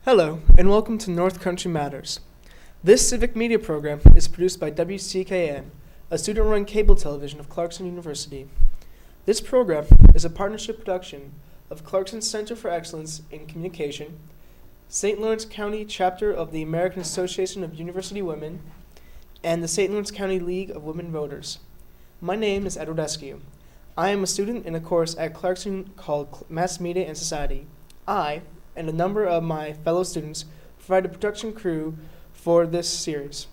Hello, and welcome to North Country Matters. This civic media program is produced by WCKN, a student-run cable television of Clarkson University. This program is a partnership production of Clarkson Center for Excellence in Communication, St. Lawrence County chapter of the American Association of University Women, and the St. Lawrence County League of Women Voters. My name is Edward Eskew. I am a student in a course at Clarkson called Mass Media and Society. I and a number of my fellow students provide a production crew for this series.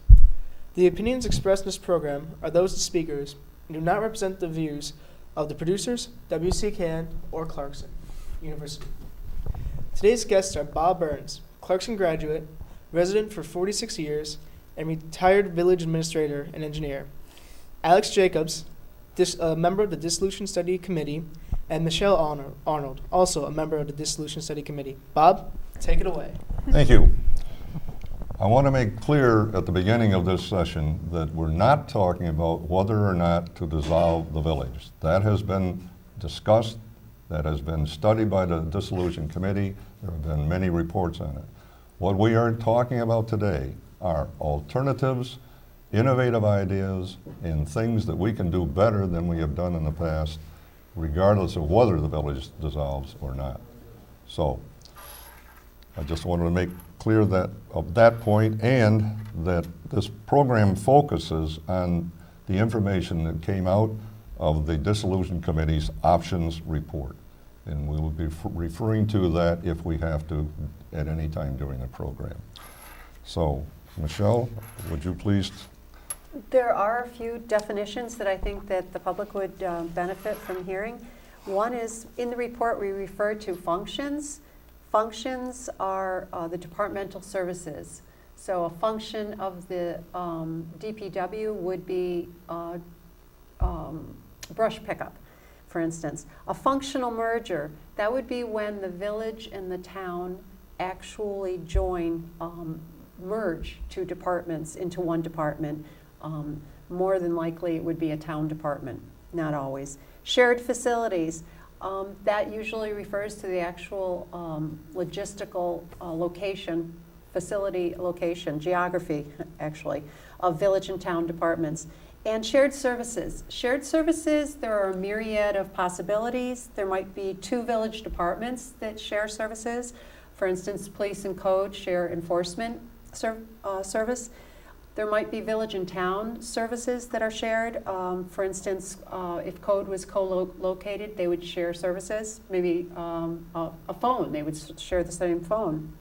The opinions expressed in this program are those of the speakers and do not represent the views of the producers, WCKN, or Clarkson University. Today's guests are Bob Burns, Clarkson graduate, resident for 46 years, and retired village administrator and engineer. Alex Jacobs, a member of the Dissolution Study Committee, and Michele Arnold, also a member of the Dissolution Study Committee. Bob, take it away. Thank you. I want to make clear at the beginning of this session that we're not talking about whether or not to dissolve the village. That has been discussed, that has been studied by the Dissolution Committee. There have been many reports on it. What we are talking about today are alternatives, innovative ideas, and things that we can do better than we have done in the past, regardless of whether the village dissolves or not. So I just wanted to make clear that of that point, and that this program focuses on the information that came out of the Dissolution Committee's options report. And we will be referring to that if we have to at any time during the program. So, Michele, would you please? There are a few definitions that I think that the public would benefit from hearing. One is, in the report we refer to functions. Functions are the departmental services. So a function of the DPW would be brush pickup, for instance. A functional merger, that would be when the village and the town actually join, merge two departments into one department. More than likely it would be a town department, not always. Shared facilities, that usually refers to the actual logistical location, facility location, geography actually, of village and town departments. And shared services. Shared services, there are a myriad of possibilities. There might be two village departments that share services. For instance, police and code share enforcement service. There might be village and town services that are shared. For instance, if code was co-located, they would share services. Maybe a phone, they would share the same phone.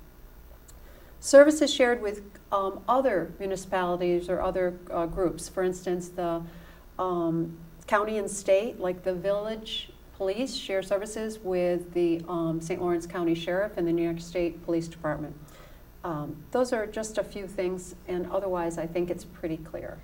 Services shared with other municipalities or other groups. For instance, the county and state, like the village police, share services with the St. Lawrence County Sheriff and the New York State Police Department. Those are just a few things, and otherwise I think it's pretty clear.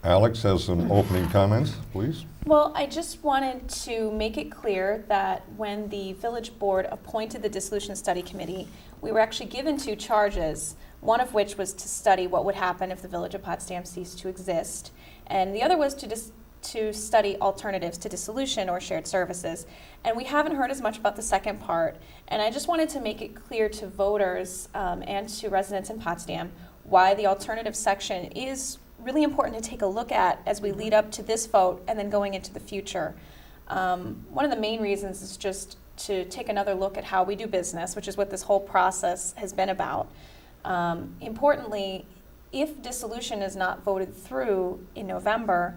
Alex has some opening comments, please. Well, I just wanted to make it clear that when the village board appointed the Dissolution Study Committee, we were actually given two charges, one of which was to study what would happen if the Village of Potsdam ceased to exist, and the other was to study alternatives to dissolution or shared services. And we haven't heard as much about the second part, and I just wanted to make it clear to voters and to residents in Potsdam why the alternative section is really important to take a look at as we lead up to this vote and then going into the future. One of the main reasons is just to take another look at how we do business, which is what this whole process has been about. Importantly, if dissolution is not voted through in November,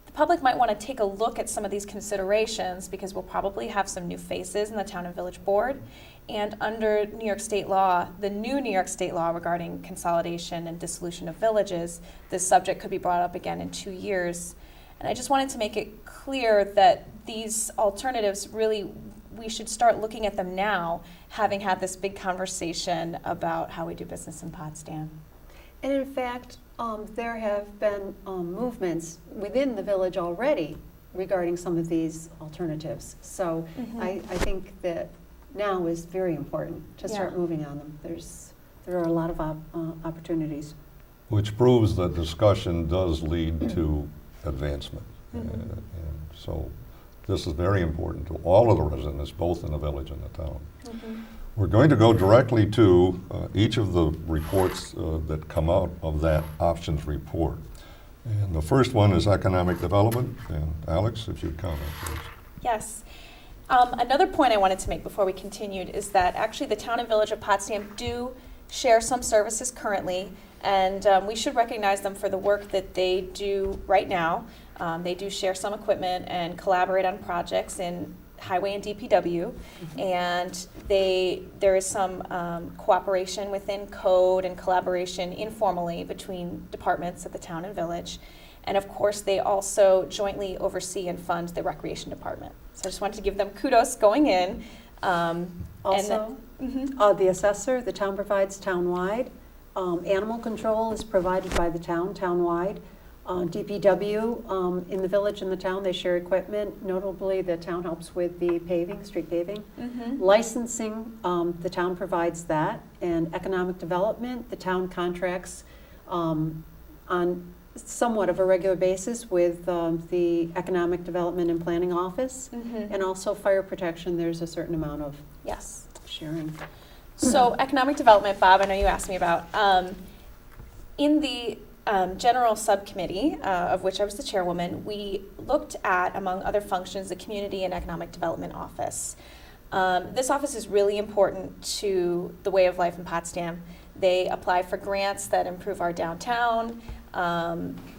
the public might want to take a look at some of these considerations, because we'll probably have some new faces in the Town and Village Board. And under New York State law, the new New York State law regarding consolidation and dissolution of villages, this subject could be brought up again in 2 years. And I just wanted to make it clear that these alternatives, really, we should start looking at them now, having had this big conversation about how we do business in Potsdam. And in fact, there have been movements within the village already regarding some of these alternatives. So I think that now is very important to start moving on them. There are a lot of opportunities. Which proves that discussion does lead to advancement. And so this is very important to all of the residents, both in the village and the town. We're going to go directly to each of the reports that come out of that options report. And the first one is economic development. And Alex, if you'd comment, please. Yes. Another point I wanted to make before we continued is that actually the town and village of Potsdam do share some services currently, and we should recognize them for the work that they do right now. They do share some equipment and collaborate on projects in highway and DPW, and there is some cooperation within code and collaboration informally between departments at the town and village. And of course, they also jointly oversee and fund the recreation department. So I just wanted to give them kudos going in. Also, the assessor, the town provides townwide. Animal control is provided by the town, townwide. DPW, in the village and the town, they share equipment. Notably, the town helps with the paving, street paving. Licensing, the town provides that. And economic development, the town contracts on somewhat of a regular basis with the Economic Development and Planning Office. And also fire protection, there's a certain amount of Yes. sharing. So economic development, Bob, I know you asked me about. In the general subcommittee, of which I was the chairwoman, we looked at, among other functions, the Community and Economic Development Office. This office is really important to the way of life in Potsdam. They apply for grants that improve our downtown.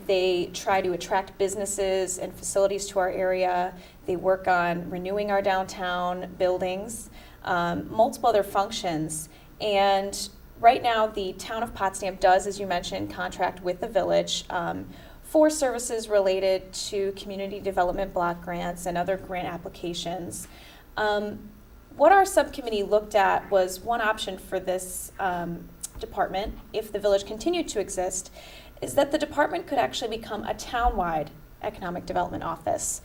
They try to attract businesses and facilities to our area. They work on renewing our downtown buildings, multiple other functions. And right now, the town of Potsdam does, as you mentioned, contract with the village for services related to community development block grants and other grant applications. What our subcommittee looked at was one option for this department, if the village continued to exist, is that the department could actually become a townwide economic development office,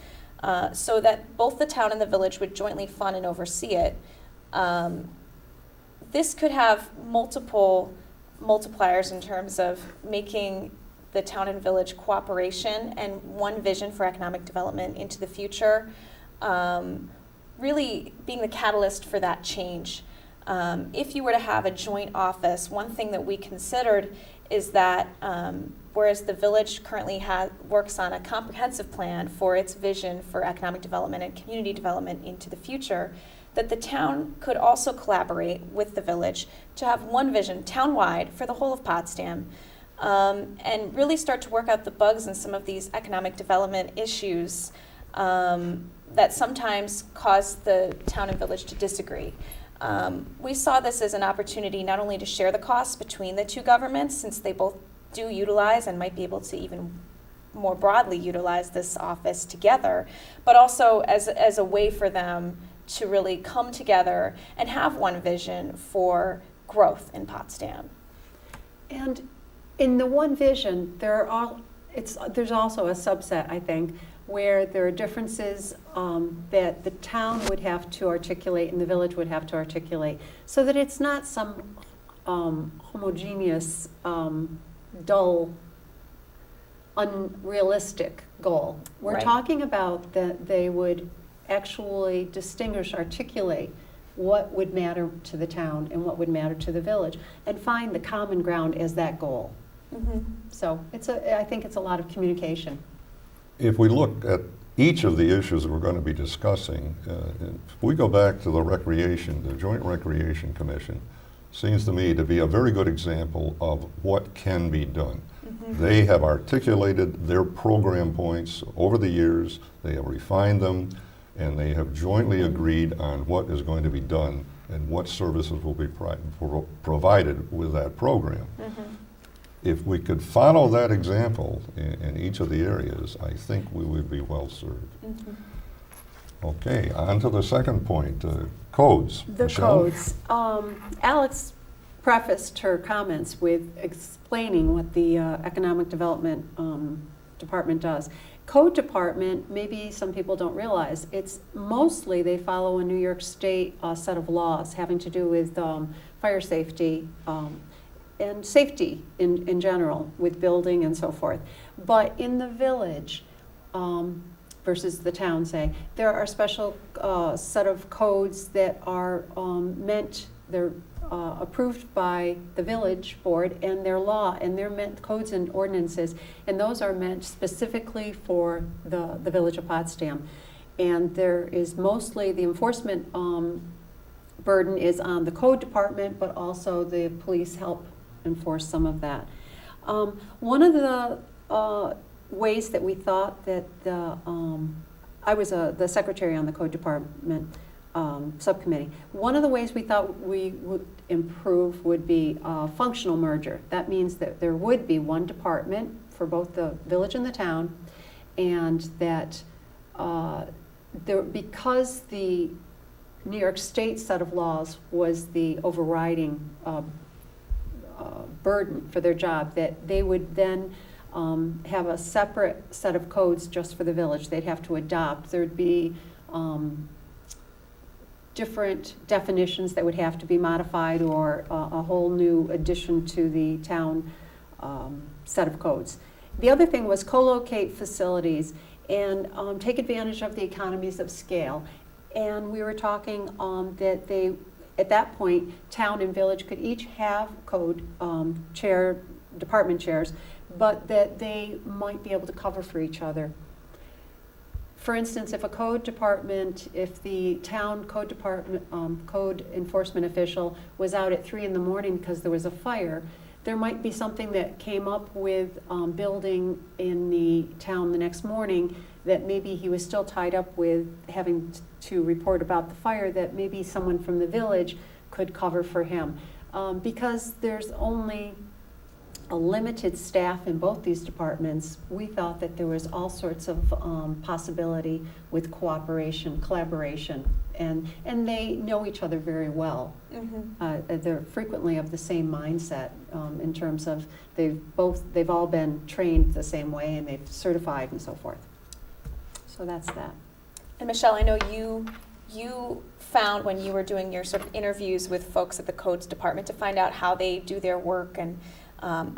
so that both the town and the village would jointly fund and oversee it. This could have multiple multipliers in terms of making the town and village cooperation and one vision for economic development into the future, really being the catalyst for that change. If you were to have a joint office, one thing that we considered is that whereas the village currently works on a comprehensive plan for its vision for economic development and community development into the future, that the town could also collaborate with the village to have one vision townwide for the whole of Potsdam, and really start to work out the bugs in some of these economic development issues that sometimes cause the town and village to disagree. We saw this as an opportunity not only to share the costs between the two governments, since they both do utilize and might be able to even more broadly utilize this office together, but also as a way for them to really come together and have one vision for growth in Potsdam. And in the one vision, there's also a subset, I think, where there are differences that the town would have to articulate and the village would have to articulate, so that it's not some homogeneous, dull, unrealistic goal. We're Right. talking about that they would actually distinguish, articulate what would matter to the town and what would matter to the village, and find the common ground as that goal. So I think it's a lot of communication. If we look at each of the issues that we're going to be discussing, if we go back to the Joint Recreation Commission seems to me to be a very good example of what can be done. They have articulated their program points over the years, they have refined them, and they have jointly agreed on what is going to be done and what services will be provided with that program. If we could follow that example in each of the areas, I think we would be well served. Okay, on to the second point, codes. The Michele? codes. Alex prefaced her comments with explaining what the Economic Development Department does. Code Department, maybe some people don't realize, it's mostly they follow a New York State set of laws having to do with fire safety and safety in general with building and so forth. But in the village, versus the town, say, there are special set of codes that are meant they're approved by the village board, and their law, and they're meant codes and ordinances, and those are meant specifically for the Village of Potsdam. And there is mostly the enforcement burden is on the code department, but also the police help enforce some of that. One of the ways that we thought that I was the secretary on the code department subcommittee. One of the ways we thought we would improve would be a functional merger. That means that there would be one department for both the village and the town, and that because the New York State set of laws was the overriding burden for their job, that they would then have a separate set of codes just for the village they'd have to adopt. There'd be different definitions that would have to be modified, or a whole new addition to the town set of codes. The other thing was co-locate facilities and take advantage of the economies of scale. And we were talking that they, at that point, town and village could each have code department chairs, but that they might be able to cover for each other. For instance, if a code department, if the town code department, code enforcement official was out at 3 a.m. because there was a fire, there might be something that came up with building in the town the next morning that maybe he was still tied up with having to report about the fire, that maybe someone from the village could cover for him. Because there's only a limited staff in both these departments, we thought that there was all sorts of possibility with cooperation, collaboration, and they know each other very well. Mm-hmm. They're frequently of the same mindset in terms of they've all been trained the same way, and they've certified and so forth. So that's that. And Michele, I know you found when you were doing your sort of interviews with folks at the codes department to find out how they do their work and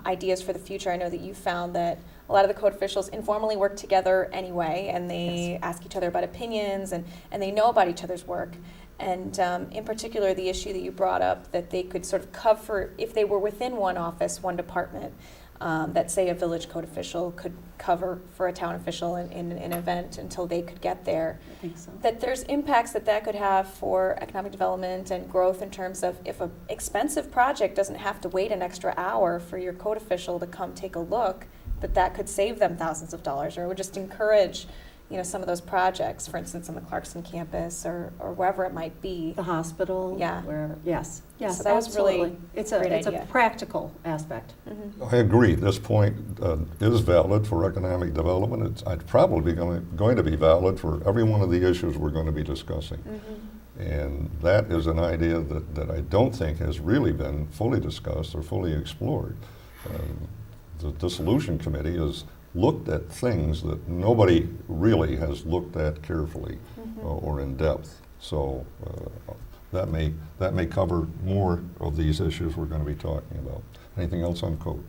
ideas for the future. I know that you found that a lot of the code officials informally work together anyway, and they ask each other about opinions, and they know about each other's work. And in particular, the issue that you brought up, that they could sort of cover, if they were within one office, one department, that say a village code official could cover for a town official in an event until they could get there. I think so. That there's impacts that could have for economic development and growth in terms of if an expensive project doesn't have to wait an extra hour for your code official to come take a look, but that could save them thousands of dollars, or would just encourage some of those projects, for instance, on the Clarkson campus or wherever it might be. The hospital. Yeah. Yes, So that was absolutely. really It's great a idea. practical aspect. Mm-hmm. I agree. This point is valid for economic development. It's probably going to be valid for every one of the issues we're going to be discussing. Mm-hmm. And that is an idea that I don't think has really been fully discussed or fully explored. The Dissolution Committee has looked at things that nobody really has looked at carefully or in depth. So that may cover more of these issues we're going to be talking about. Anything else on code?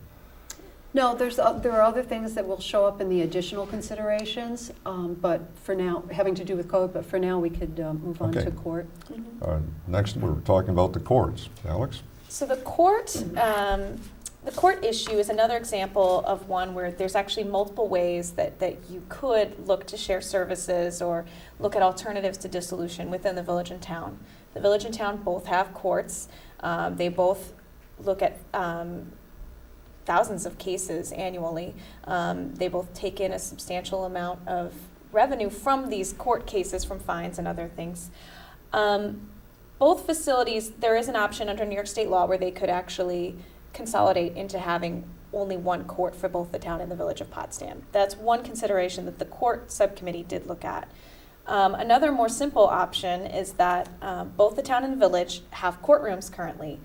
No, there are other things that will show up in the additional considerations, but for now, having to do with code, but for now we could move on Okay. to court. Mm-hmm. Next, we're talking about the courts. Alex? So the court issue is another example of one where there's actually multiple ways that you could look to share services or look at alternatives to dissolution within the village and town. The village and town both have courts. They both look at thousands of cases annually. They both take in a substantial amount of revenue from these court cases, from fines and other things. Both facilities, there is an option under New York State law where they could actually consolidate into having only one court for both the town and the Village of Potsdam. That's one consideration that the court subcommittee did look at. Another more simple option is that both the town and the village have courtrooms currently.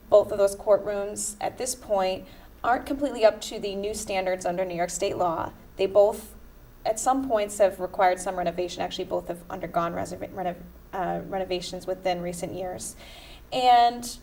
Both of those courtrooms at this point aren't completely up to the new standards under New York State law. They both, at some points, have required some renovation. Actually, both have undergone renovations within recent years. And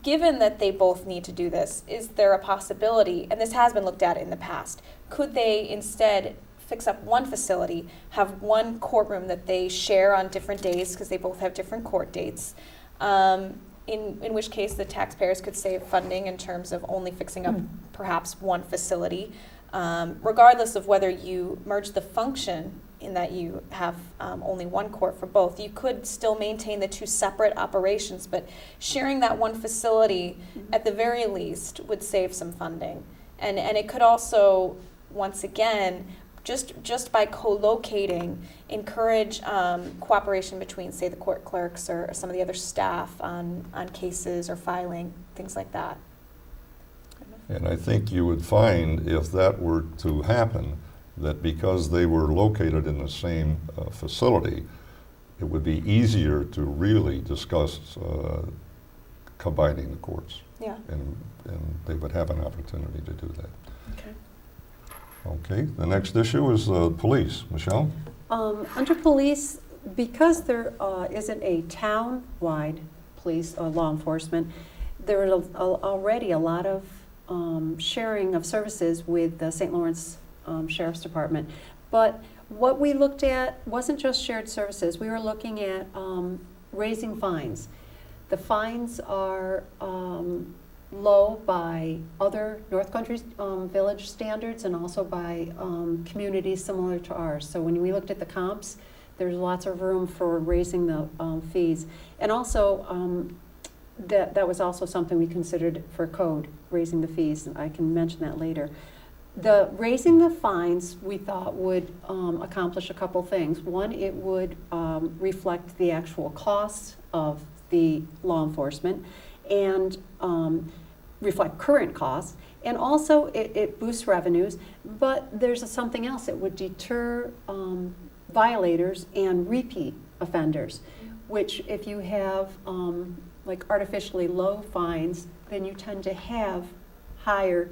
given that they both need to do this, is there a possibility, and this has been looked at in the past, could they instead fix up one facility, have one courtroom that they share on different days because they both have different court dates, in which case the taxpayers could save funding in terms of only fixing up perhaps one facility. Regardless of whether you merge the function in that you have only one court for both, you could still maintain the two separate operations, but sharing that one facility at the very least would save some funding. And it could also, once again, just by co-locating, encourage cooperation between, say, the court clerks or some of the other staff on cases or filing, things like that. And I think you would find, if that were to happen, that because they were located in the same facility, it would be easier to really discuss combining the courts. Yeah. And they would have an opportunity to do that. Okay. Okay, the next issue is police. Michele? Under police, because there isn't a town-wide police or law enforcement, there is already a lot of sharing of services with the St. Lawrence Sheriff's Department. But what we looked at wasn't just shared services. We were looking at raising fines. The fines are low by other North Country village standards and also by communities similar to ours. So when we looked at the comps, there's lots of room for raising the fees. And also, that was also something we considered for code, raising the fees. I can mention that later. The raising the fines, we thought, would accomplish a couple things. One, it would reflect the actual costs of the law enforcement and reflect current costs. And also, it boosts revenues. But there's something else. It would deter violators and repeat offenders, which if you have like artificially low fines, then you tend to have higher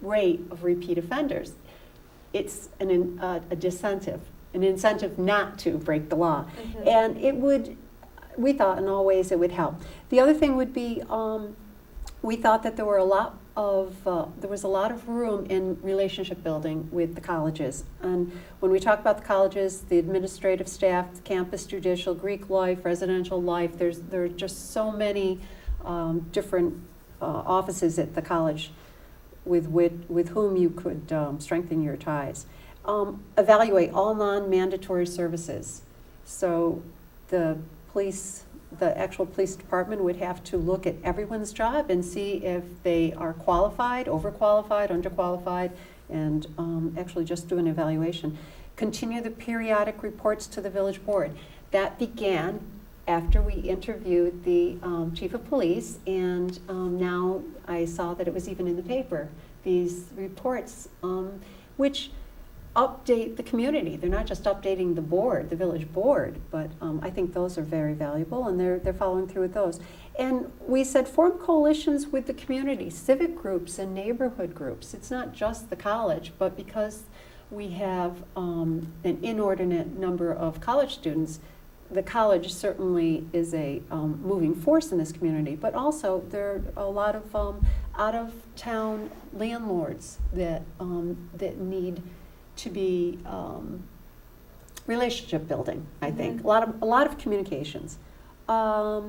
rate of repeat offenders. It's a disincentive, an incentive not to break the law. Mm-hmm. And it would, we thought in all ways it would help. The other thing would be, we thought that there was a lot of room in relationship building with the colleges. And when we talk about the colleges, the administrative staff, the campus judicial, Greek life, residential life, there are just so many different offices at the college with whom you could strengthen your ties. Evaluate all non-mandatory services. So the actual police department would have to look at everyone's job and see if they are qualified, overqualified, underqualified, and actually just do an evaluation. Continue the periodic reports to the village board. That began after we interviewed the chief of police, and now I saw that it was even in the paper. These reports, which update the community. They're not just updating the board, the village board, but I think those are very valuable, and they're following through with those. And we said form coalitions with the community, civic groups and neighborhood groups. It's not just the college, but because we have an inordinate number of college students, the college certainly is a moving force in this community, but also there are a lot of out-of-town landlords that need to be relationship building, I think. Mm-hmm. A lot of communications. The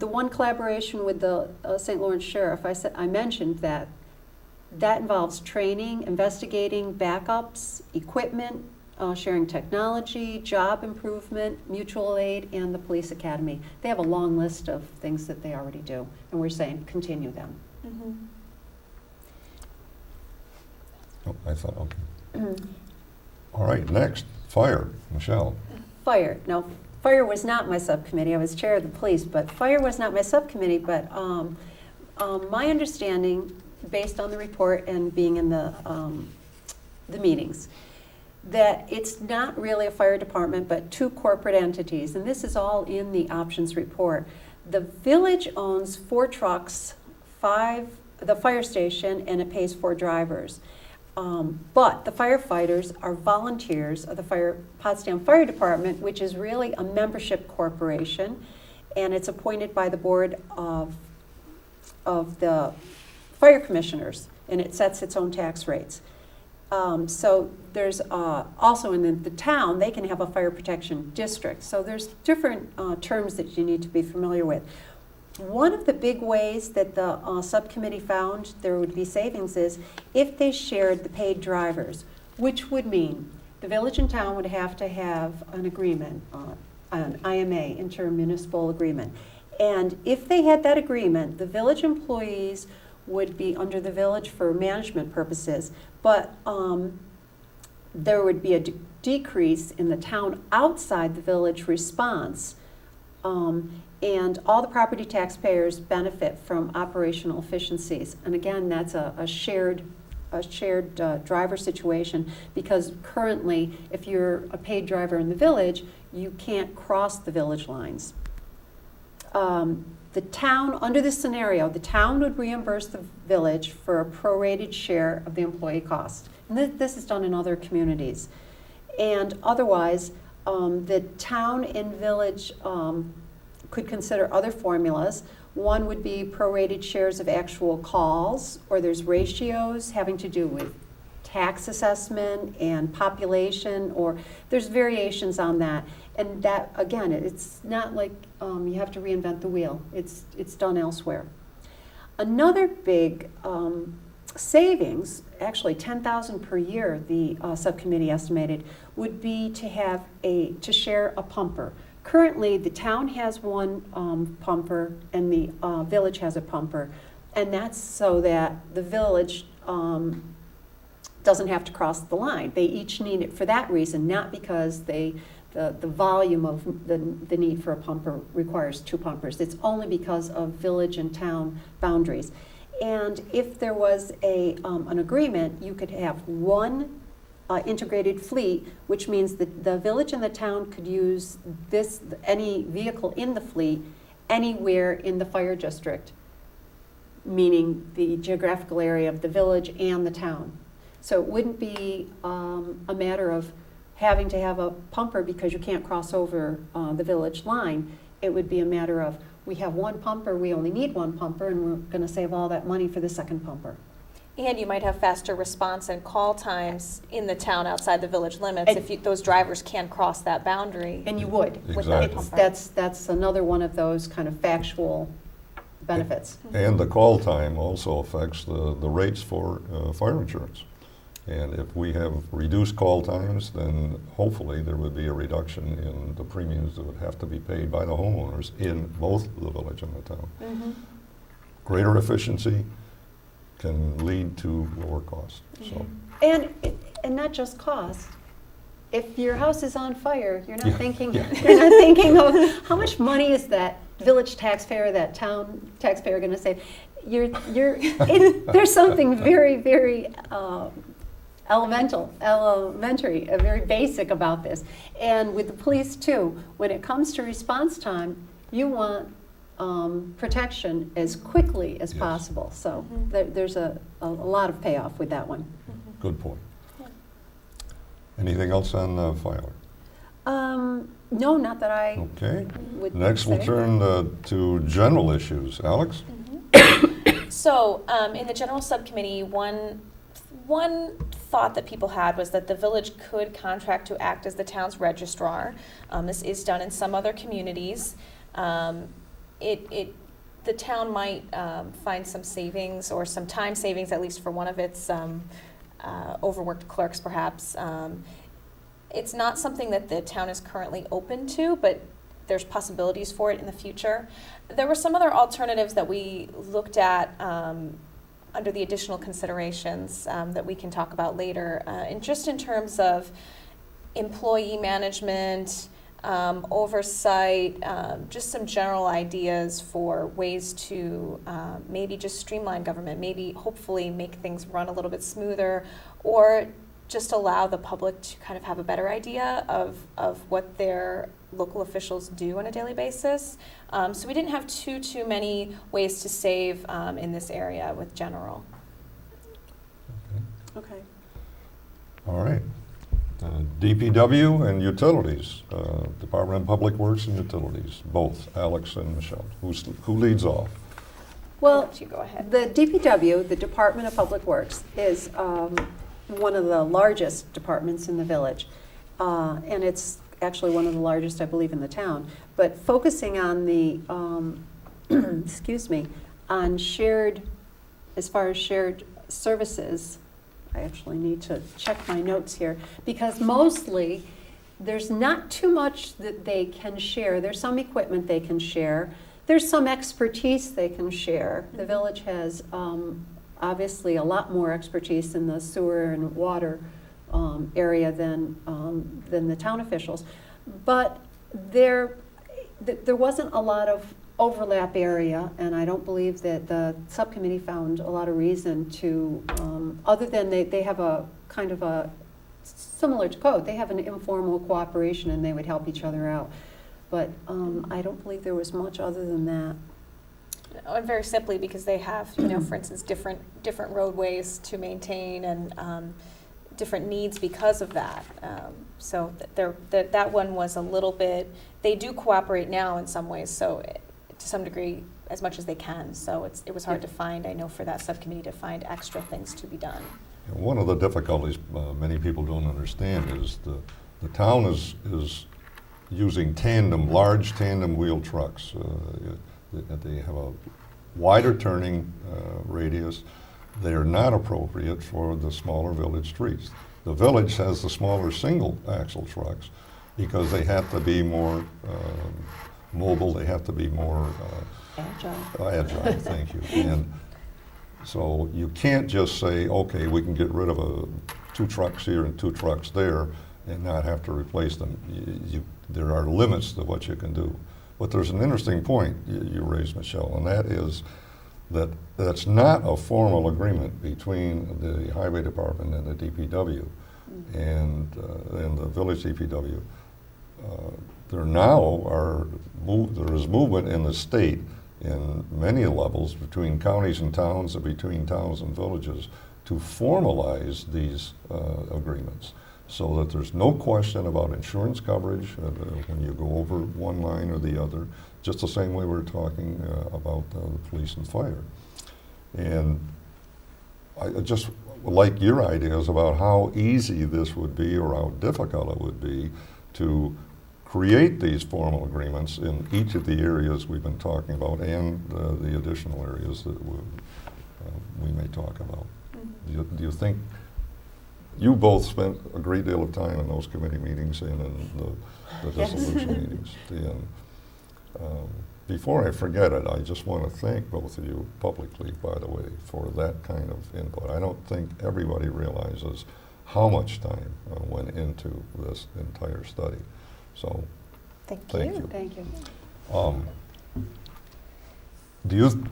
one collaboration with the St. Lawrence Sheriff, I mentioned that involves training, investigating backups, equipment, sharing technology, job improvement, mutual aid, and the police academy. They have a long list of things that they already do, and we're saying continue them. Mm-hmm. Oh, I thought, okay. All right, next, fire. Michele. Fire. Now, fire was not my subcommittee. I was chair of the police, but fire was not my subcommittee. But my understanding, based on the report and being in the meetings, that it's not really a fire department, but two corporate entities. And this is all in the options report. The village owns 4 trucks, the fire station, and it pays 4 drivers. But the firefighters are volunteers of the Potsdam Fire Department, which is really a membership corporation, and it's appointed by the board of the fire commissioners, and it sets its own tax rates. So there's also in the town, they can have a fire protection district. So there's different terms that you need to be familiar with. One of the big ways that the subcommittee found there would be savings is if they shared the paid drivers, which would mean the village and town would have to have an agreement, an IMA, intermunicipal agreement. And if they had that agreement, the village employees would be under the village for management purposes, but there would be a decrease in the town outside the village response. And all the property taxpayers benefit from operational efficiencies. And again, that's a shared driver situation, because currently, if you're a paid driver in the village, you can't cross the village lines. The town, under this scenario, the town would reimburse the village for a prorated share of the employee cost. And this is done in other communities. And otherwise, the town and village could consider other formulas. One would be prorated shares of actual calls, or there's ratios having to do with tax assessment and population, or there's variations on that. And that, again, it's not like you have to reinvent the wheel. It's done elsewhere. Another big savings, actually $10,000 per year, the subcommittee estimated, would be to share a pumper. Currently, the town has one pumper and the village has a pumper, and that's so that the village doesn't have to cross the line. They each need it for that reason, not because the volume of the need for a pumper requires two pumpers. It's only because of village and town boundaries. And if there was an agreement, you could have one integrated fleet, which means that the village and the town could use any vehicle in the fleet anywhere in the fire district, meaning the geographical area of the village and the town. So it wouldn't be a matter of having to have a pumper because you can't cross over the village line. It would be a matter of, we have one pumper, we only need one pumper, and we're going to save all that money for the second pumper. And you might have faster response and call times in the town outside the village limits if those drivers can cross that boundary. And you would. With that Exactly. pumper. That's another one of those kind of factual benefits. And the call time also affects the rates for fire insurance. And if we have reduced call times, then hopefully there would be a reduction in the premiums that would have to be paid by the homeowners in both the village and the town. Mm-hmm. Greater efficiency can lead to lower costs. So, And not just cost. If your house is on fire, you're not Yeah, thinking yeah. you're not thinking of how much money is that village taxpayer, that town taxpayer going to save. There's something very, very elementary, very basic about this. And with the police too, when it comes to response time, you want protection as quickly as Yes. possible. So Mhm. there's a lot of payoff with that one. good point. Anything else on fire? No, not that I Okay. would Next, we'll say. turn to general issues. Alex? So, in the general subcommittee, one thought that people had was that the village could contract to act as the town's registrar. This is done in some other communities. The town might find some savings or some time savings, at least for one of its overworked clerks, perhaps. It's not something that the town is currently open to, but there's possibilities for it in the future. There were some other alternatives that we looked at under the additional considerations that we can talk about later. And just in terms of employee management, oversight, just some general ideas for ways to maybe just streamline government, maybe hopefully make things run a little bit smoother, or just allow the public to kind of have a better idea of what their local officials do on a daily basis. So we didn't have too many ways to save in this area with general. Okay. All right. DPW and utilities, Department of Public Works and Utilities, both Alex and Michele. Who leads off? Well, I'll let you go ahead. the DPW, the Department of Public Works, is one of the largest departments in the village. And it's actually one of the largest, I believe, in the town. But focusing on the, excuse me, on shared, as far as shared services, I actually need to check my notes here, because mostly there's not too much that they can share. There's some equipment they can share. There's some expertise they can share. The village has obviously a lot more expertise in the sewer and water area than the town officials. But there wasn't a lot of overlap area, and I don't believe that the subcommittee found a lot of reason to, other than they have a kind of a, similar to code, they have an informal cooperation and they would help each other out. But I don't believe there was much other than that. And very simply because they have, for instance, different roadways to maintain and different needs because of that. So that one was a little bit, they do cooperate now in some ways, so to some degree, as much as they can. So it was hard to find, I know, for that subcommittee to find extra things to be done. One of the difficulties many people don't understand is the town is using large tandem wheel trucks. They have a wider turning radius. They are not appropriate for the smaller village streets. The village has the smaller single axle trucks because they have to be more mobile, they have to be more agile, thank you. And so you can't just say, okay, we can get rid of 2 trucks here and 2 trucks there and not have to replace them. There are limits to what you can do. But there's an interesting point you raised, Michele, and that is that that's not a formal agreement between the highway department and the DPW and the village DPW. There is movement in the state in many levels between counties and towns and between towns and villages to formalize these agreements so that there's no question about insurance coverage when you go over one line or the other, just the same way we're talking about the police and fire. And I just like your ideas about how easy this would be or how difficult it would be to create these formal agreements in each of the areas we've been talking about and the additional areas that we may talk about. Do you think, you both spent a great deal of time in those committee meetings and in the dissolution meetings. And before I forget it, I just want to thank both of you publicly, by the way, for that kind of input. I don't think everybody realizes how much time went into this entire study. So, thank you. Thank you. Do you,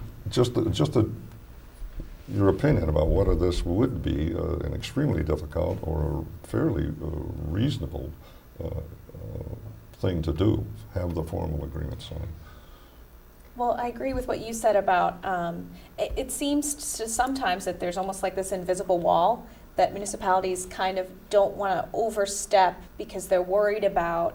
your opinion about whether this would be an extremely difficult or a fairly reasonable thing to do, have the formal agreement signed? Well, I agree with what you said about, it seems to sometimes that there's almost like this invisible wall that municipalities kind of don't want to overstep because they're worried about,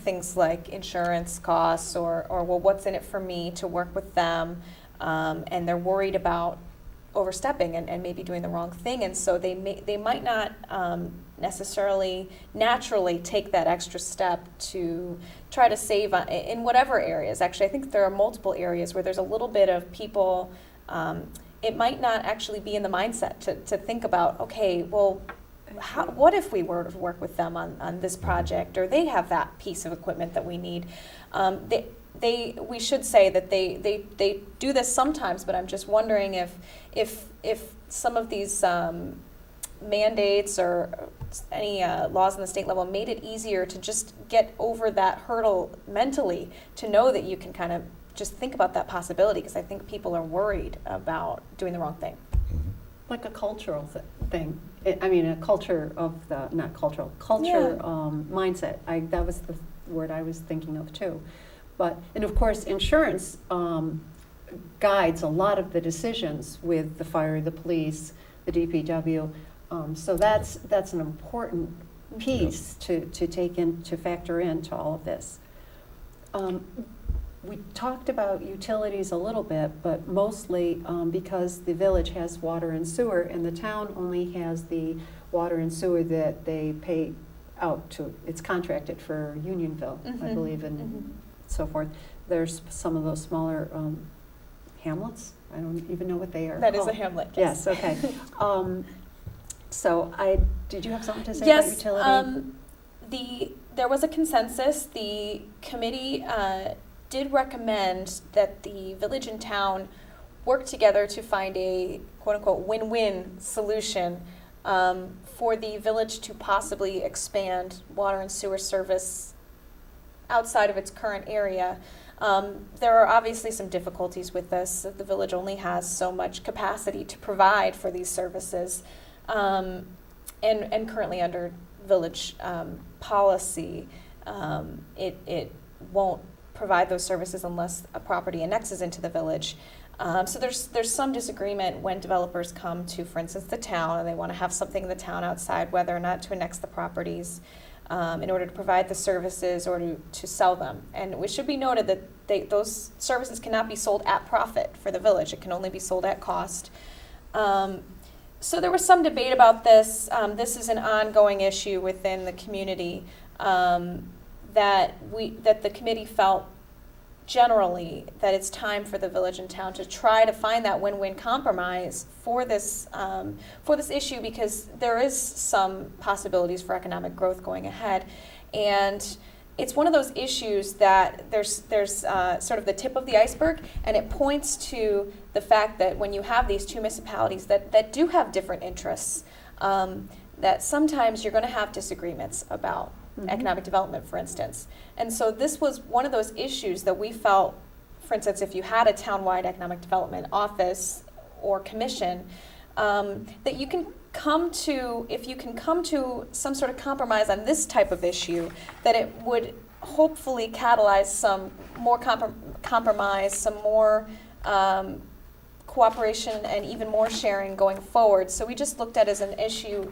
things like insurance costs or well, what's in it for me to work with them, and they're worried about overstepping and maybe doing the wrong thing, and so they might not necessarily naturally take that extra step to try to save in whatever areas. Actually, I think there are multiple areas where there's a little bit of people, it might not actually be in the mindset to think about, okay, well, what if we were to work with them on this project, or they have that piece of equipment that we need. We should say that they do this sometimes, but I'm just wondering if some of these mandates or any laws on the state level made it easier to just get over that hurdle mentally, to know that you can kind of just think about that possibility, because I think people are worried about doing the wrong thing. Like a cultural thing. A culture of the, not cultural, culture mindset. That was the word I was thinking of too. And of course, insurance guides a lot of the decisions with the fire, the police, the DPW. So that's an important piece to take in, to factor into all of this. we talked about utilities a little bit, but mostly because the village has water and sewer, and the town only has the water and sewer that they pay out to. It's contracted for Unionville, I believe, and so forth. There's some of those smaller hamlets. I don't even know what they are. That is a hamlet. Yes, okay. So did you have something to say Yes, about utility? There was a consensus. The committee did recommend that the village and town work together to find a quote-unquote win-win solution for the village to possibly expand water and sewer service outside of its current area. There are obviously some difficulties with this. The village only has so much capacity to provide for these services. And currently under village policy, it won't provide those services unless a property annexes into the village. So there's some disagreement when developers come to, for instance, the town, and they want to have something in the town outside, whether or not to annex the properties in order to provide the services or to sell them. And it should be noted that those services cannot be sold at profit for the village. It can only be sold at cost. So there was some debate about this. This is an ongoing issue within the community that the committee felt generally that it's time for the village and town to try to find that win-win compromise for this issue, because there is some possibilities for economic growth going ahead, and it's one of those issues that there's sort of the tip of the iceberg, and it points to the fact that when you have these two municipalities that do have different interests, that sometimes you're going to have disagreements about economic development, for instance. And so this was one of those issues that we felt, for instance, if you had a townwide economic development office or commission, that you can come to, if you can come to some sort of compromise on this type of issue, that it would hopefully catalyze some more compromise, some more cooperation, and even more sharing going forward. So we just looked at it as an issue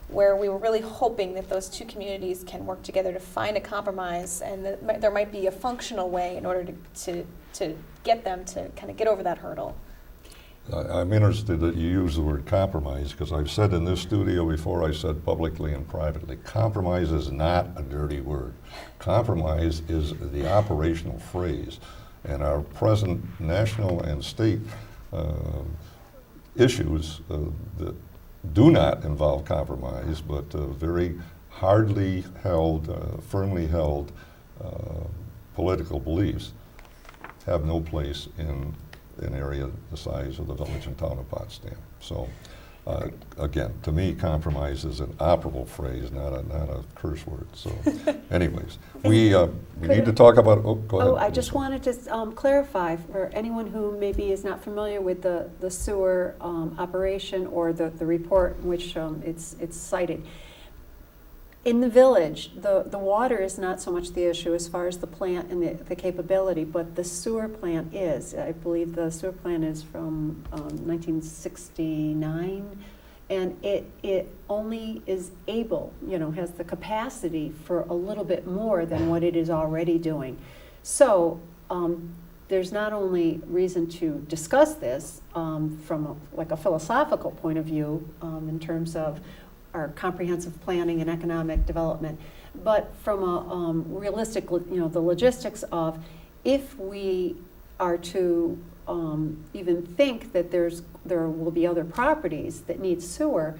where we were really hoping that those two communities can work together to find a compromise, and that there might be a functional way in order to get them to kind of get over that hurdle. I'm interested that you use the word compromise, because I've said in this studio before, I said publicly and privately, compromise is not a dirty word. Compromise is the operational phrase. And our present national and state issues that do not involve compromise, but very hardly held, firmly held political beliefs have no place in an area the size of the village and town of Potsdam. So again, to me, compromise is an operable phrase, not a curse word. So anyways, we need to talk about, go ahead. Oh, I just wanted to clarify for anyone who maybe is not familiar with the sewer operation or the report in which it's cited. In the village, the water is not so much the issue as far as the plant and the capability, but the sewer plant is. I believe the sewer plant is from 1969, and it only is able, has the capacity for a little bit more than what it is already doing. So there's not only reason to discuss this from a philosophical point of view in terms of our comprehensive planning and economic development, but from a realistic, the logistics of, if we are to even think that there will be other properties that need sewer,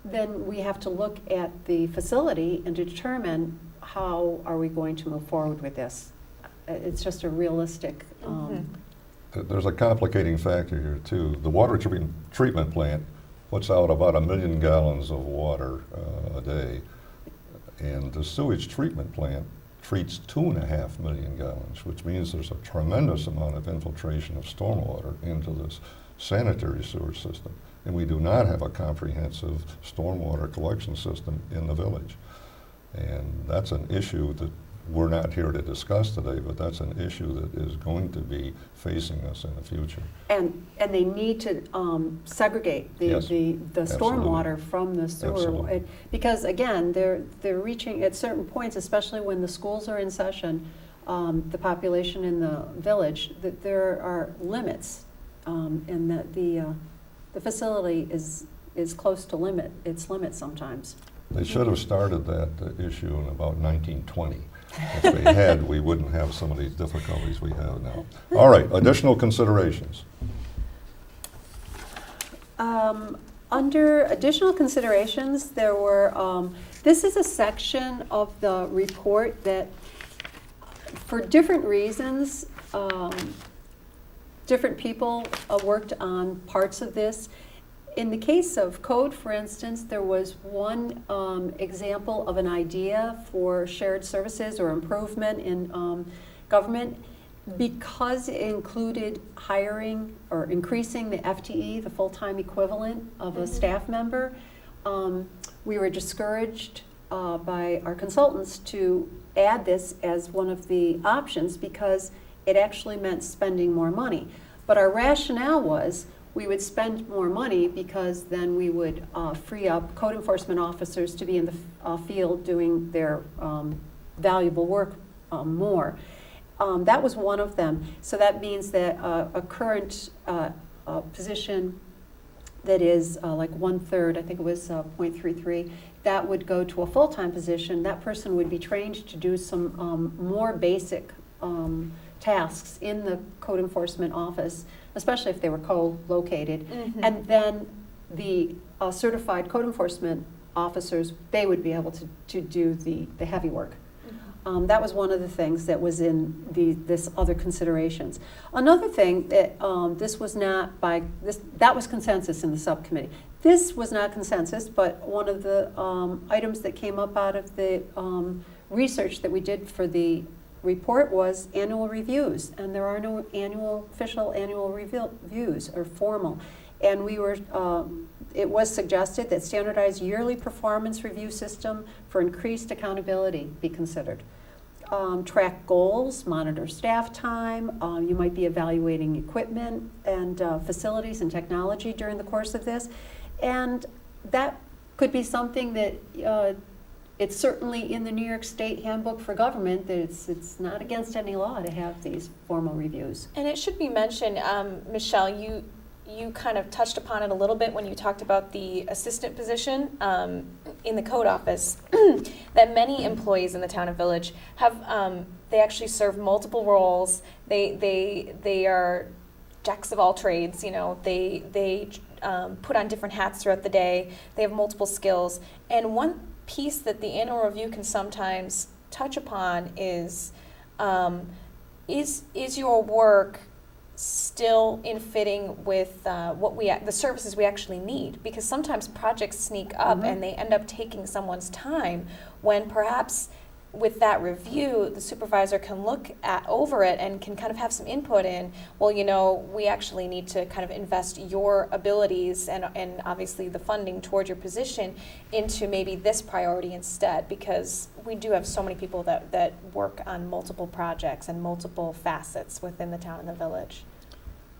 then we have to look at the facility and determine how are we going to move forward with this. It's just a realistic. There's a complicating factor here too. The water treatment plant puts out about 1 million gallons of water a day, and the sewage treatment plant treats 2.5 million gallons, which means there's a tremendous amount of infiltration of stormwater into this sanitary sewer system, and we do not have a comprehensive stormwater collection system in the village. And that's an issue that we're not here to discuss today, but that's an issue that is going to be facing us in the future. And they need to segregate the stormwater from the sewer. Because again, they're reaching at certain points, especially when the schools are in session, the population in the village, that there are limits, and that the facility is close to its limit sometimes. They should have started that issue in about 1920. If they had, we wouldn't have some of these difficulties we have now. All right, additional considerations. Under additional considerations, there were, this is a section of the report that, for different reasons, different people worked on parts of this. In the case of code, for instance, there was one example of an idea for shared services or improvement in government. Because it included hiring or increasing the FTE, the full-time equivalent of a staff member, we were discouraged by our consultants to add this as one of the options because it actually meant spending more money. But our rationale was we would spend more money because then we would free up code enforcement officers to be in the field doing their valuable work more. That was one of them. So that means that a current position that is like 1/3, I think it was 0.33, that would go to a full-time position. That person would be trained to do some more basic tasks in the code enforcement office, especially if they were co-located. Mm-hmm. And then the certified code enforcement officers, they would be able to do the heavy work. That was one of the things that was in this other considerations. Another thing that this was not that was consensus in the subcommittee. This was not consensus, but one of the items that came up out of the research that we did for the report was annual reviews, and there are no official annual reviews or formal. And we were. It was suggested that standardized yearly performance review system for increased accountability be considered. Track goals, monitor staff time. You might be evaluating equipment and facilities and technology during the course of this. And that could be something that it's certainly in the New York State Handbook for Government that it's not against any law to have these formal reviews. And it should be mentioned, Michele, you kind of touched upon it a little bit when you talked about the assistant position in the code office, that many employees in the town and village have, they actually serve multiple roles. They are jacks of all trades, you know, they put on different hats throughout the day. They have multiple skills. And one piece that the annual review can sometimes touch upon is your work still in fitting with the services we actually need? Because sometimes projects sneak up Mm-hmm. and they end up taking someone's time when perhaps with that review, the supervisor can look over it and can kind of have some input in, well, you know, we actually need to kind of invest your abilities and obviously the funding toward your position into maybe this priority instead, because we do have so many people that work on multiple projects and multiple facets within the town and the village.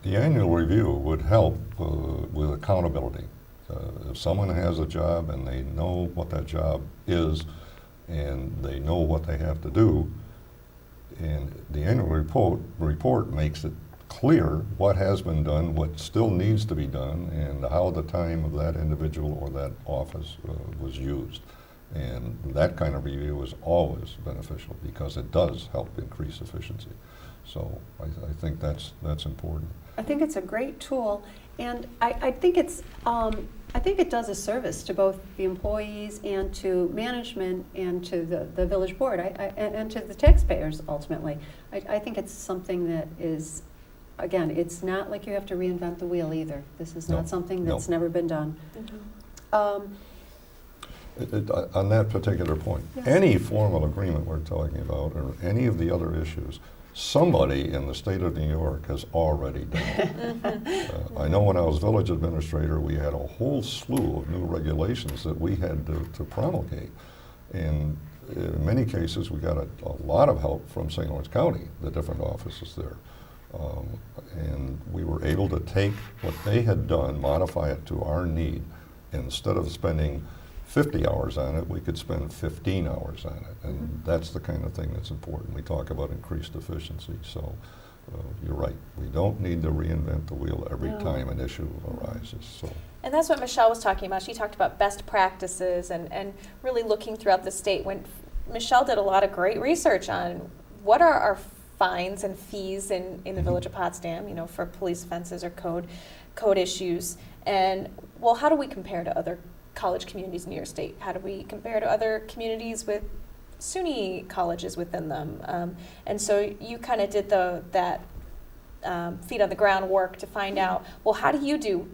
The annual review would help with accountability. If someone has a job and they know what that job is, and they know what they have to do, and the annual report makes it clear what has been done, what still needs to be done, and how the time of that individual or that office was used. And that kind of review is always beneficial because it does help increase efficiency. So I think that's important. I think it's a great tool, and I think it's I think it does a service to both the employees and to management and to the village board and to the taxpayers ultimately. I think it's something that is, again, it's not like you have to reinvent the wheel either. This is not something that's never been done. Mm-hmm. On that particular point, Yes. any formal agreement we're talking about or any of the other issues, somebody in the state of New York has already done it. I know when I was village administrator, we had a whole slew of new regulations that we had to promulgate. And in many cases, we got a lot of help from St. Lawrence County, the different offices there. And we were able to take what they had done, modify it to our need. Instead of spending 50 hours on it, we could spend 15 hours on it. And that's the kind of thing that's important. We talk about increased efficiency. So you're right. We don't need to reinvent the wheel every time an issue arises. So. And that's what Michele was talking about. She talked about best practices and really looking throughout the state. When Michele did a lot of great research on what are our fines and fees in the Village of Potsdam, you know, for police offenses or code issues. And, well, how do we compare to other college communities in New York State? How do we compare to other communities with SUNY colleges within them? And so you kind of did that feet on the ground work to find out, well, how do you do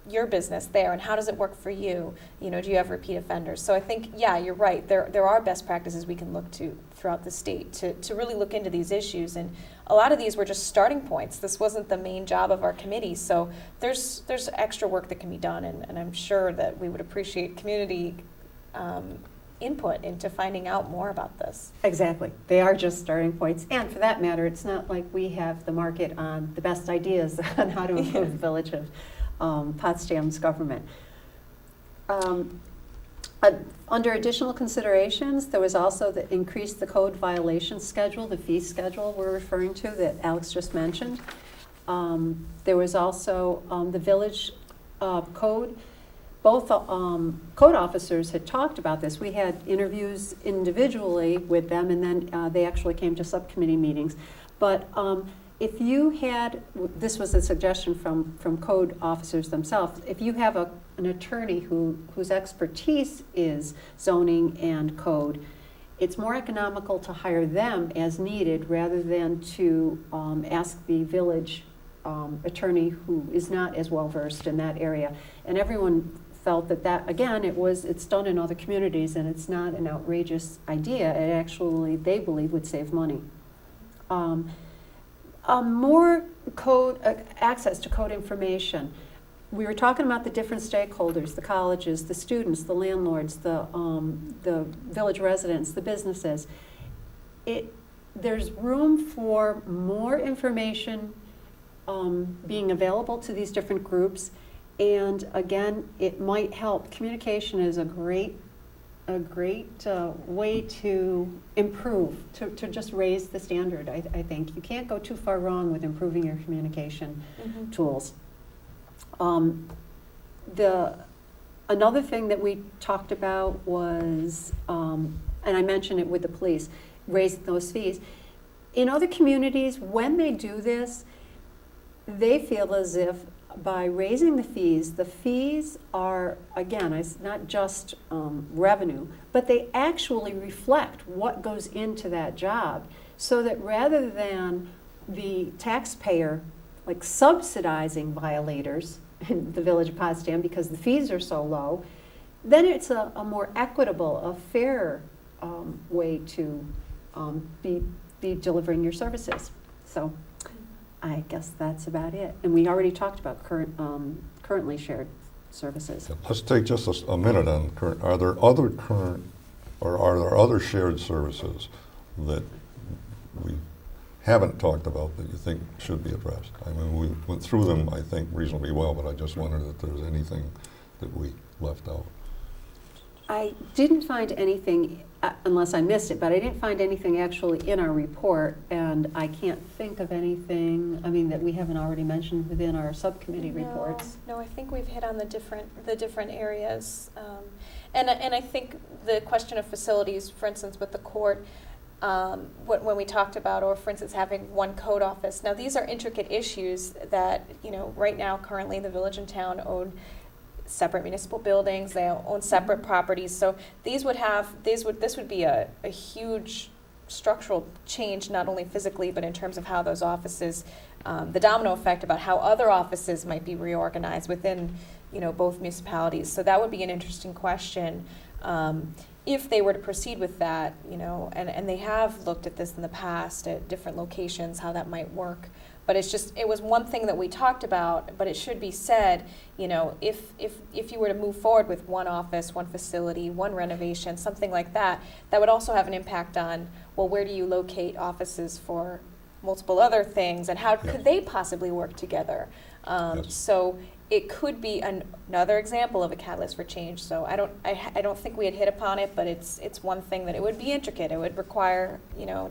your business there, and how does it work for you? You know, do you have repeat offenders? So I think, yeah, you're right. There are best practices we can look to throughout the state to really look into these issues. And a lot of these were just starting points. This wasn't the main job of our committee. So there's extra work that can be done, and I'm sure that we would appreciate community input into finding out more about this. Exactly. They are just starting points. And for that matter, it's not like we have the market on the best ideas on how to improve the Village of Potsdam's government. Under additional considerations, there was also the increase the code violation schedule, the fee schedule we're referring to that Alex just mentioned. There was also the village code. Both code officers had talked about this. We had interviews individually with them, and then they actually came to subcommittee meetings. But if you had, this was a suggestion from code officers themselves, if you have an attorney whose expertise is zoning and code, it's more economical to hire them as needed rather than to ask the village attorney who is not as well versed in that area. And everyone felt that again, it's done in other communities and it's not an outrageous idea. It actually, they believe, would save money. More code access to code information. We were talking about the different stakeholders, the colleges, the students, the landlords, the village residents, the businesses. There's room for more information being available to these different groups. And again, it might help. Communication is a great way to improve, to just raise the standard, I think. You can't go too far wrong with improving your communication tools. Another thing that we talked about was, and I mentioned it with the police, raising those fees. In other communities, when they do this, they feel as if by raising the fees are, again, it's not just revenue, but they actually reflect what goes into that job, so that rather than the taxpayer like subsidizing violators in the Village of Potsdam because the fees are so low, then it's a more equitable, a fair way to be delivering your services. So I guess that's about it. And we already talked about currently shared services. Let's take just a minute on current. Are there other current, or are there other shared services that we haven't talked about that you think should be addressed? I mean, we went through them, I think, reasonably well, but I just wondered if there was anything that we left out. I didn't find anything, unless I missed it, but I didn't find anything actually in our report, and I can't think of anything, I mean, that we haven't already mentioned within our subcommittee reports. No, I think we've hit on the different areas. And I think the question of facilities, for instance, with the court, when we talked about, or for instance, having one code office. Now, these are intricate issues that, you know, right now, currently, the village and town own separate municipal buildings, they own separate properties, so this would be a huge structural change, not only physically, but in terms of how those offices, the domino effect about how other offices might be reorganized within, you know, both municipalities. So that would be an interesting question. If they were to proceed with that, you know, and they have looked at this in the past at different locations, how that might work. But it was one thing that we talked about, but it should be said, you know, if you were to move forward with one office, one facility, one renovation, something like that, that would also have an impact on, well, where do you locate offices for multiple other things, and how could they possibly work together? Yes. So it could be another example of a catalyst for change. So I don't think we had hit upon it, but it's one thing that it would be intricate. It would require,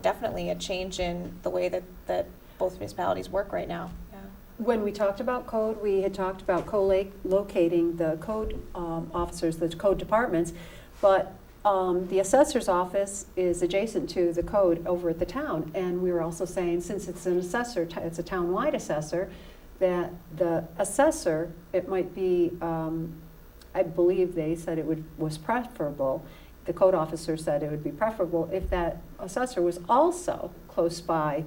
definitely a change in the way that both municipalities work right now. Yeah. When we talked about code, we had talked about co-locating the code officers, the code departments, but the assessor's office is adjacent to the code over at the town. And we were also saying, since it's an assessor, it's a town-wide assessor, that the assessor, it might be, I believe they said was preferable, the code officer said it would be preferable if that assessor was also close by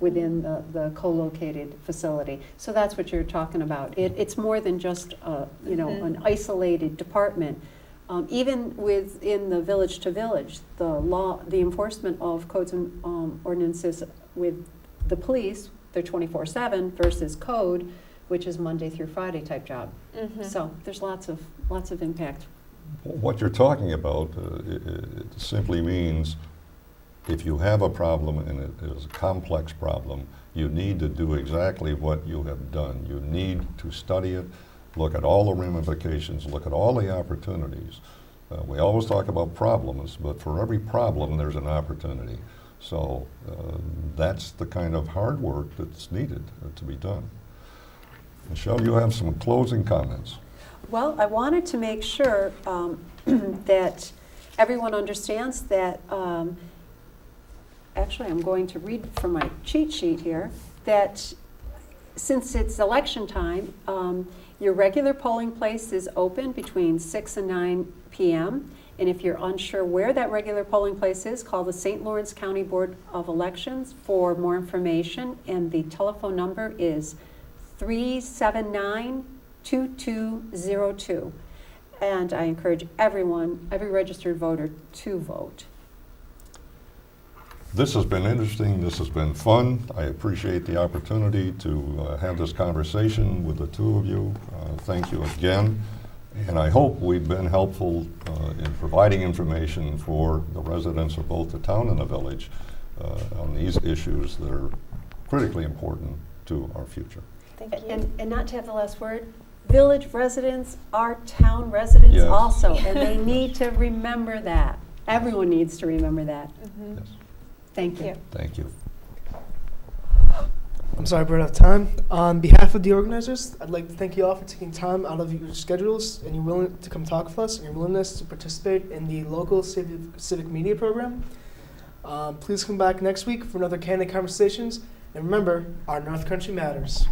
within the co-located facility. So that's what you're talking about. It's more than just, an isolated department. Even within the village to village, the enforcement of codes and ordinances with the police, they're 24/7 versus code, which is Monday through Friday type job. Mm-hmm. So there's lots of impact. What you're talking about it simply means if you have a problem and it is a complex problem, you need to do exactly what you have done. You need to study it, look at all the ramifications, look at all the opportunities. We always talk about problems, but for every problem there's an opportunity. So that's the kind of hard work that's needed to be done. Michele, you have some closing comments. Well, I wanted to make sure that everyone understands that, actually I'm going to read from my cheat sheet here, that since it's election time, your regular polling place is open between 6 and 9 p.m. And if you're unsure where that regular polling place is, call the St. Lawrence County Board of Elections for more information. And the telephone number is 379-2202. And I encourage every registered voter to vote. This has been interesting. This has been fun. I appreciate the opportunity to have this conversation with the two of you. Thank you again. And I hope we've been helpful in providing information for the residents of both the town and the village on these issues that are critically important to our future. Thank you. And not to have the last word, village residents are town residents Yes. also, and they need to remember that. Everyone needs to remember that. Mm-hmm. Yes. Thank you. Thank you. I'm sorry we're out of time. On behalf of the organizers, I'd like to thank you all for taking time out of your schedules and you're willing to come talk with us and your willingness to participate in the local civic media program. Please come back next week for another candid conversations. And remember, our North Country matters.